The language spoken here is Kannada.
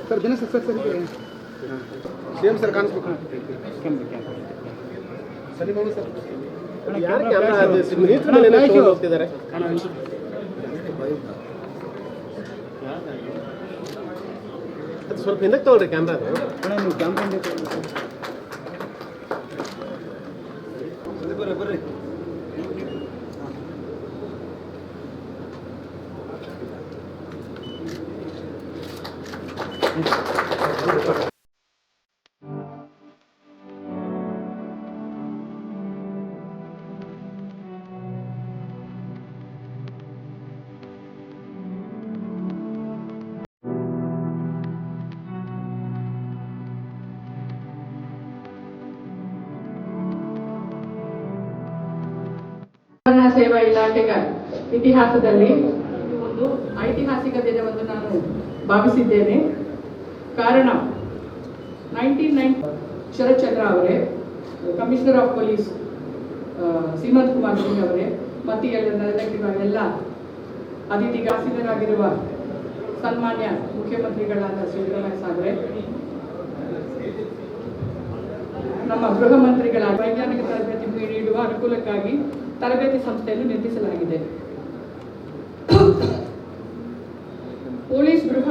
ಸರ್ ದಿನ ಸರ್ ಸರ್ ಸೇಮ್ ಸರ್ ಕಾಣಿಸ್ಬೇಕು ಸರಿ ಮಾಡಿ ಸರ್ ಯಾರು ಕ್ಯಾಮ್ರಾ ಹೋಗ್ತಿದ್ದಾರೆ ಅದು ಸ್ವಲ್ಪ ಹಿಂದಕ್ಕೆ ತಗೊಳ್ರಿ ಕ್ಯಾಮ್ರಾ ಬರ್ರಿ ಸೇವಾ ಇಲಾಖೆಯ ಇತಿಹಾಸದಲ್ಲಿ ಒಂದು ಐತಿಹಾಸಿಕ ದಿನವನ್ನು ನಾನು ಭಾವಿಸಿದ್ದೇನೆ. ಕಾರಣ 1990 ಶರತ್ಚಂದ್ರ ಅವರೇ, commissioner of police Seemant Kumar Singh ಅವರೇ ಮತ್ತು ಎಲ್ಲ ಅತಿಥಿಗಾಸಿಗರಾಗಿರುವ ಸನ್ಮಾನ್ಯ ಮುಖ್ಯಮಂತ್ರಿಗಳಾದ ಸಿದ್ದರಾಮಯ್ಯ ಸಾಹೇಬ್ರೆ, ನಮ್ಮ ಗೃಹ ಮಂತ್ರಿಗಳ ವೈಜ್ಞಾನಿಕ ತರಬೇತಿ ನೀಡುವ ಅನುಕೂಲಕ್ಕಾಗಿ ತರಬೇತಿ ಸಂಸ್ಥೆಯನ್ನು ನಿರ್ಮಿಸಲಾಗಿದೆ. ಪೊಲೀಸ್ ಗೃಹ